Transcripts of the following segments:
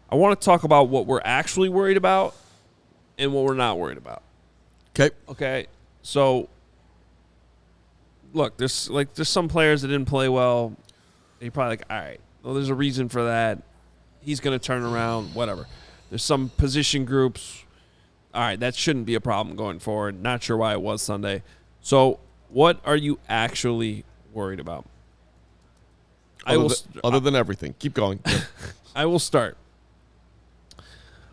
I want to talk about what we're actually worried about and what we're not worried about. Okay. So, look, there's some players that didn't play well. You're probably like, all right, well, there's a reason for that. He's going to turn around, whatever. There's some position groups. All right, that shouldn't be a problem going forward. Not sure why it was Sunday. So, what are you actually worried about? Other than everything. Keep going. I will start.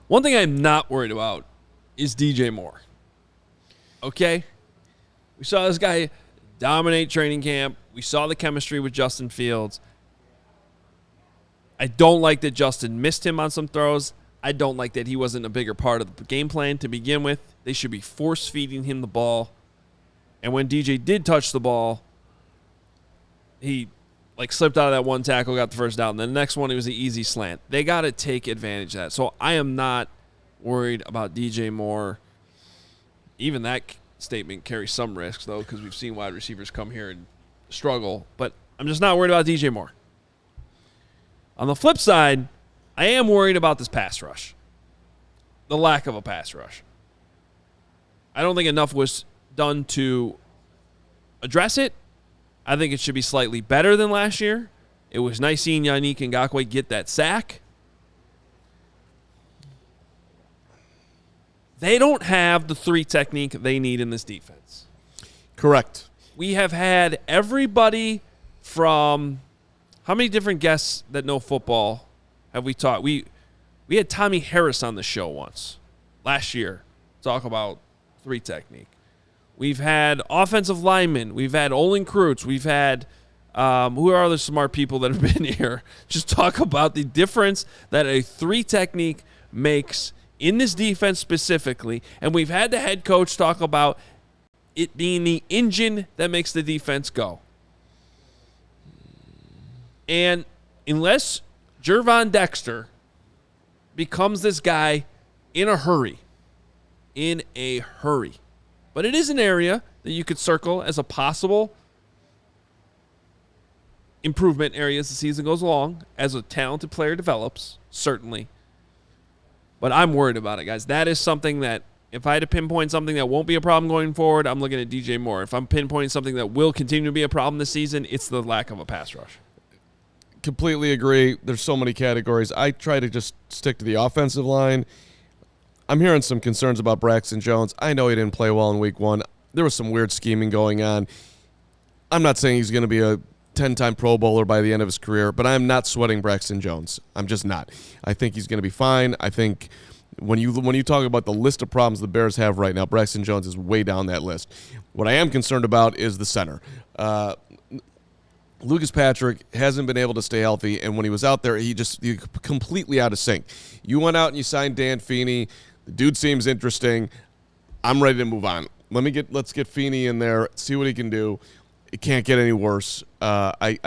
One thing I'm not worried about is DJ Moore. Okay? We saw this guy dominate training camp. We saw the chemistry with Justin Fields. I don't like that Justin missed him on some throws. I don't like that he wasn't a bigger part of the game plan to begin with. They should be force-feeding him the ball. And when DJ did touch the ball, he slipped out of that one tackle, got the first down. Then the next one, it was an easy slant. They got to take advantage of that. So I am not worried about DJ Moore. Even that statement carries some risks, though, because we've seen wide receivers come here and struggle. But I'm just not worried about DJ Moore. On the flip side, I am worried about this pass rush. The lack of a pass rush. I don't think enough was done to address it. I think it should be slightly better than last year. It was nice seeing Yannick Ngakoue get that sack. They don't have the 3 technique they need in this defense. Correct. We have had everybody from how many different guests that know football have we taught? We had Tommy Harris on the show once last year talk about 3 technique. We've had offensive linemen. We've had Olin Kreutz. We've had who are other smart people that have been here? Just talk about the difference that a 3 technique makes in this defense specifically. And we've had the head coach talk about it being the engine that makes the defense go. And unless Gervon Dexter becomes this guy in a hurry, but it is an area that you could circle as a possible improvement area as the season goes along, as a talented player develops, certainly. But I'm worried about it, guys. That is something that, if I had to pinpoint something that won't be a problem going forward, I'm looking at DJ Moore. If I'm pinpointing something that will continue to be a problem this season, it's the lack of a pass rush. Completely agree. There's so many categories. I try to just stick to the offensive line. I'm hearing some concerns about Braxton Jones. I know he didn't play well in week 1. There was some weird scheming going on. I'm not saying he's going to be a 10-time Pro Bowler by the end of his career, but I'm not sweating Braxton Jones. I'm just not. I think he's going to be fine. I think when you talk about the list of problems the Bears have right now, Braxton Jones is way down that list. What I am concerned about is the center. Lucas Patrick hasn't been able to stay healthy, and when he was out there, he completely out of sync. You went out and you signed Dan Feeney. The dude seems interesting. I'm ready to move on. Let's get Feeney in there, see what he can do. It can't get any worse. Not going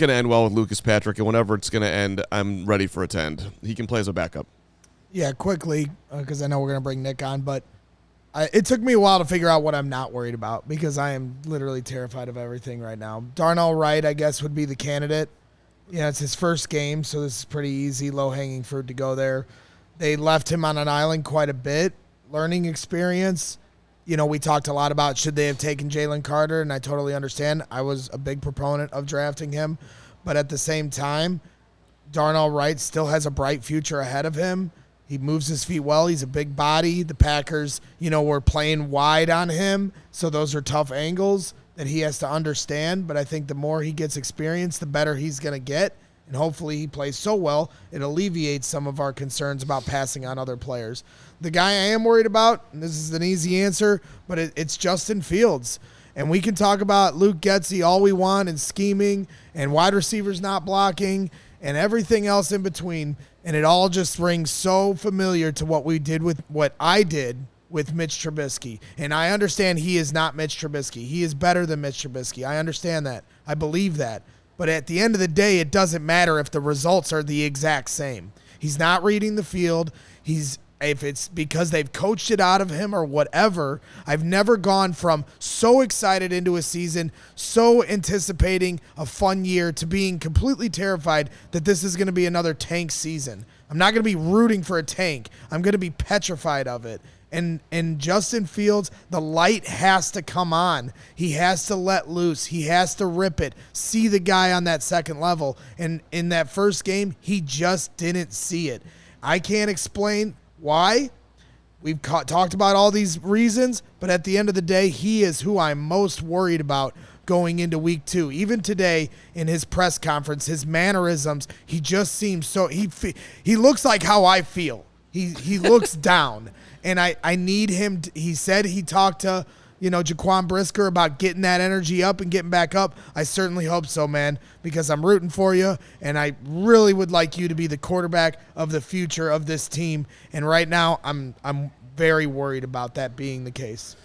to end well with Lucas Patrick, and whenever it's going to end, I'm ready for it to end. He can play as a backup. Yeah, quickly, because I know we're going to bring Nick on, but it took me a while to figure out what I'm not worried about, because I am literally terrified of everything right now. Darnell Wright, I guess, would be the candidate. Yeah, it's his first game, so this is pretty easy, low-hanging fruit to go there. They left him on an island quite a bit. Learning experience. We talked a lot about should they have taken Jalen Carter, and I totally understand. I was a big proponent of drafting him. But at the same time, Darnell Wright still has a bright future ahead of him. He moves his feet well. He's a big body. The Packers, were playing wide on him, so those are tough angles that he has to understand. But I think the more he gets experience, the better he's going to get. And hopefully he plays so well, it alleviates some of our concerns about passing on other players. The guy I am worried about, and this is an easy answer, but it's Justin Fields. And we can talk about Luke Getsy all we want and scheming and wide receivers not blocking and everything else in between. And it all just rings so familiar to what I did with Mitch Trubisky. And I understand he is not Mitch Trubisky. He is better than Mitch Trubisky. I understand that. I believe that. But at the end of the day, it doesn't matter if the results are the exact same. He's not reading the field. He's if it's because they've coached it out of him or whatever, I've never gone from so excited into a season, so anticipating a fun year, to being completely terrified that this is going to be another tank season. I'm not going to be rooting for a tank. I'm going to be petrified of it. And Justin Fields, the light has to come on. He has to let loose. He has to rip it. See the guy on that second level. And in that first game, he just didn't see it. I can't explain why. We've talked about all these reasons, but at the end of the day, he is who I'm most worried about going into week 2. Even today in his press conference, his mannerisms, he just seems so, he looks like how I feel. He looks down. And I need him. He said he talked to, Jaquan Brisker about getting that energy up and getting back up. I certainly hope so, man, because I'm rooting for you, and I really would like you to be the quarterback of the future of this team. And right now, I'm very worried about that being the case.